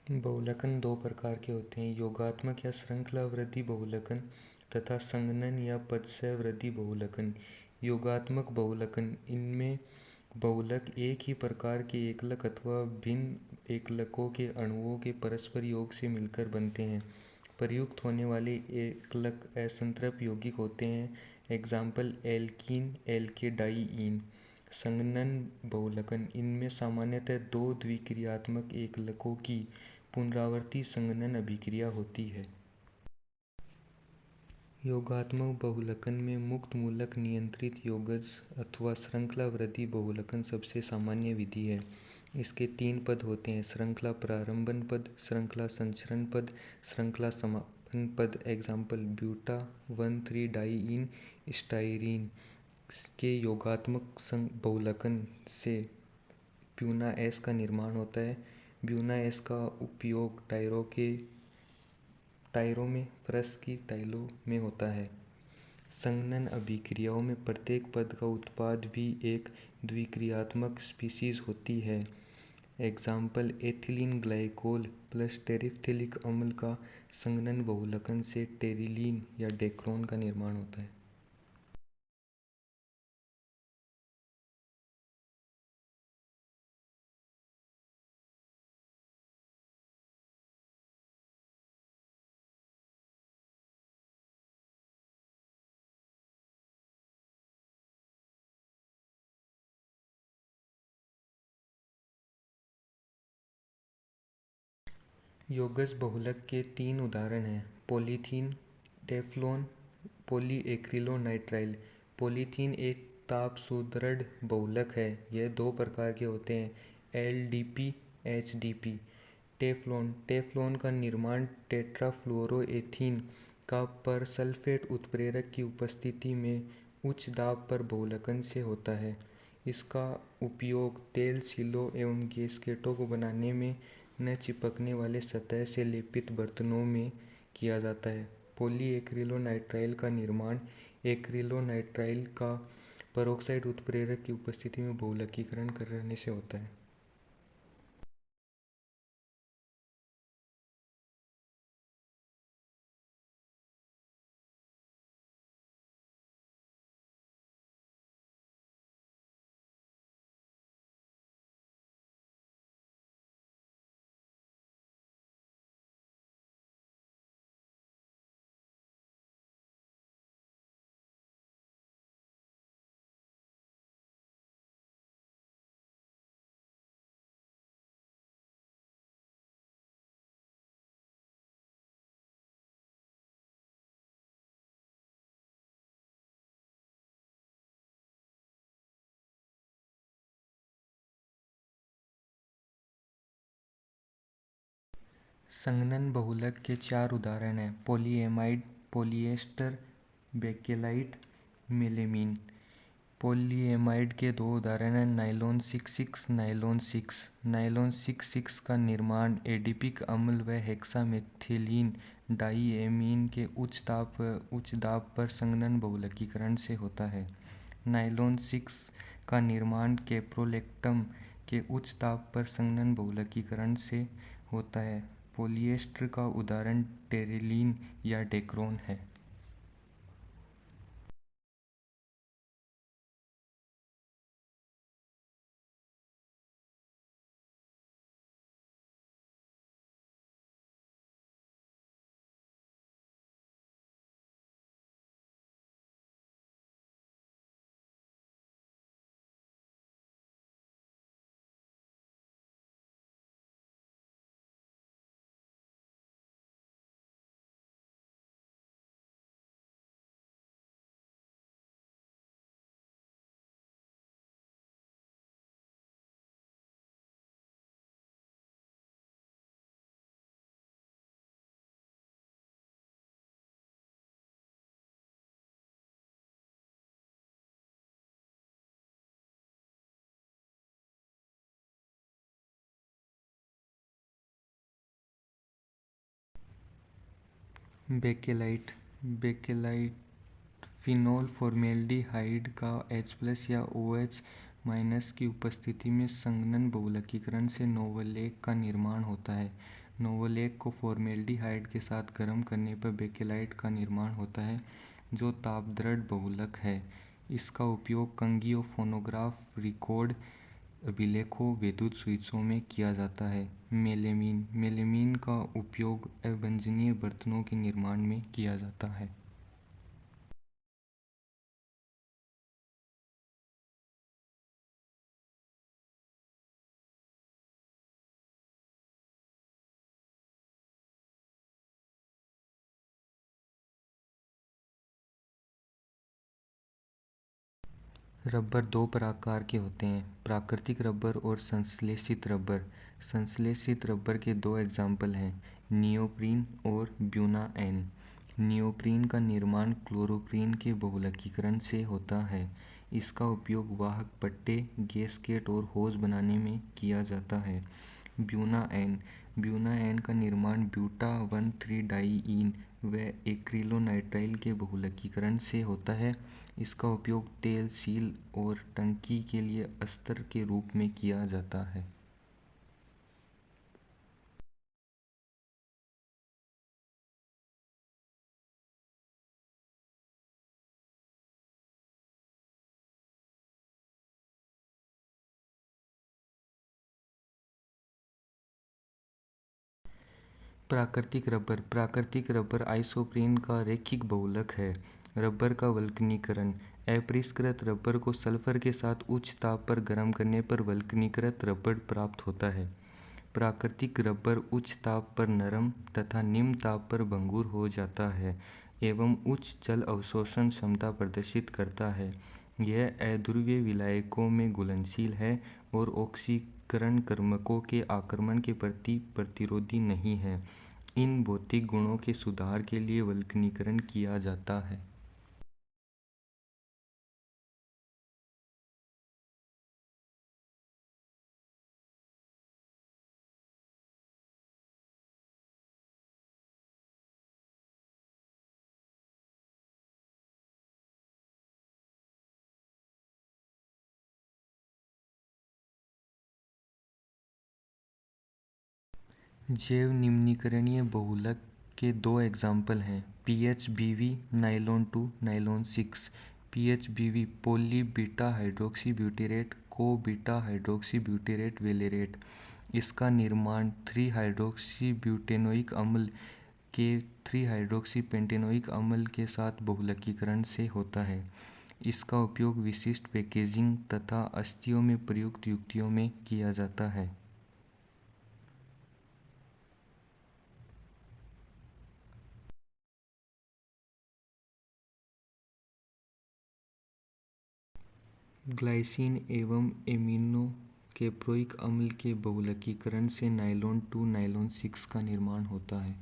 बहुलकन दो प्रकार के होते हैं, योगात्मक या श्रृंखलावृद्धि बहुलकन तथा संघनन या पदस्य वृद्धि बहुलकन। योगात्मक बहुलकन, इनमें बहुलक एक ही प्रकार के एकलक अथवा भिन्न एकलकों के अणुओं के परस्पर योग से मिलकर बनते हैं। प्रयुक्त होने वाले एकलक असंतृप्त यौगिक होते हैं। Example alkene, alkadiene. संघनन बहुलकन, इनमें सामान्यतः दो द्विक्रियात्मक एकलकों की पुनरावर्ती संघनन अभिक्रिया होती है। योगात्मक बहुलकन में मुक्त मूलक नियंत्रित योगज अथवा श्रृंखला वृद्धि बहुलकन सबसे सामान्य विधि है। इसके तीन पद होते हैं, श्रृंखला प्रारंभन पद, श्रृंखला संचरण पद, श्रृंखला समापन पद। एग्जाम्पल ब्यूटा 1,3-डाइईन स्टाइरीन के योगात्मक बहुलकन से ब्यूना एस का निर्माण होता है। ब्यूना एस का उपयोग टायरों में फरस की टाइलों में होता है। संघनन अभिक्रियाओं में प्रत्येक पद का उत्पाद भी एक द्विक्रियात्मक स्पीशीज होती है। एग्जाम्पल एथिलीन ग्लाइकोल प्लस टेरिफ्थिलिक अम्ल का संघनन बहुलकन से टेरिलीन या डेक्रोन का निर्माण होता है। योगज बहुलक के तीन उदाहरण हैं, पॉलीथीन, टेफ्लॉन, पॉलीएक्रिलोनाइट्राइल। पॉलीथीन एक ताप सुदृढ़ बहुलक है। यह दो प्रकार के होते हैं, एलडीपी, एचडीपी। टेफ्लॉन का निर्माण टेट्राफ्लोरोएथीन का परसल्फेट उत्प्रेरक की उपस्थिति में उच्च दाब पर बहुलकन से होता है। इसका उपयोग तेल, सीलों एवं गैस्केटों को बनाने में न चिपकने वाले सतह से लेपित बर्तनों में किया जाता है। पॉलीएक्रिलोनाइट्राइल का निर्माण एक्रिलोनाइट्राइल का पेरोक्साइड उत्प्रेरक की उपस्थिति में बहुलकीकरण करने से होता है। संघनन बहुलक के चार उदाहरण हैं, पॉलीएमाइड, पॉलिएस्टर, बेकेलाइट, मेलेमीन। पॉलीएमाइड के दो उदाहरण हैं, नायलॉन 6,6, नायलॉन 6। नायलॉन 6,6 का निर्माण एडिपिक अम्ल व हेक्सामेथिलीन डाइएमीन के उच्च दाब पर संघनन बहुलकीकरण से होता है। नायलॉन 6 का निर्माण कैप्रोलैक्टम के उच्च दाब पर संघनन बहुलकीकरण से होता है। पॉलिएस्टर का उदाहरण टेरिलीन या डेक्रोन है। बेकेलाइट फिनोल फॉर्मेल्डिहाइड का H+ या OH- की उपस्थिति में संघनन बहुलकीकरण से नोवलेक का निर्माण होता है। नोवोलेक को फॉर्मेल्डिहाइड के साथ गर्म करने पर बेकेलाइट का निर्माण होता है, जो तापदृढ़ बहुलक है। इसका उपयोग कंघियों, फोनोग्राफ, रिकॉर्ड अभिलेखों, विद्युत स्विचों में किया जाता है। मेलामीन का उपयोग अवांछनीय बर्तनों के निर्माण में किया जाता है। रबर दो प्रकार के होते हैं, प्राकृतिक रबर और संश्लेषित रबर। संश्लेषित रबर के दो एग्जाम्पल हैं, नियोप्रीन और ब्यूटाएन। नियोप्रीन का निर्माण क्लोरोप्रीन के बहुलकीकरण से होता है। इसका उपयोग वाहक पट्टे, गैस्केट और होज बनाने में किया जाता है। ब्यूटाएन का निर्माण ब्यूटा 1,3-डाइईन व एक्रिलोनाइट्राइल के बहुलकीकरण से होता है। इसका उपयोग तेल, सील और टंकी के लिए अस्तर के रूप में किया जाता है। प्राकृतिक रबर आइसोप्रीन का रैखिक बहुलक है। रबर का वल्कनीकरण। अपरिष्कृत रबर को सल्फर के साथ उच्च ताप पर गर्म करने पर वल्कनीकृत रबर प्राप्त होता है। प्राकृतिक रबर उच्च ताप पर नरम तथा निम्न ताप पर भंगुर हो जाता है एवं उच्च जल अवशोषण क्षमता प्रदर्शित करता है। यह अध्रुवीय विलायकों में घुलनशील है और ऑक्सीकरण कर्मकों के आक्रमण के प्रति प्रतिरोधी नहीं है। इन भौतिक गुणों के सुधार के लिए वल्कनीकरण किया जाता है। जैव निम्नीकरणीय बहुलक के दो एग्जाम्पल हैं, PHBV nylon 2 nylon 6। PHBV poly beta hydroxy butyrate को बीटा हाइड्रोक्सी ब्यूटेरेट वेलेरेट। इसका निर्माण 3 हाइड्रोक्सी ब्यूटेनोइक अम्ल के 3 हाइड्रोक्सी पेंटेनोइक अम्ल के साथ बहुलकीकरण से होता है। इसका उपयोग विशिष्ट पैकेजिंग तथा अस्थियों में प्रयुक्त युक्तियों में किया जाता है। ग्लाइसिन एवं एमिनो कैप्रोइक अम्ल के बहुलकीकरण से नायलॉन 2 नायलॉन 6 का निर्माण होता है।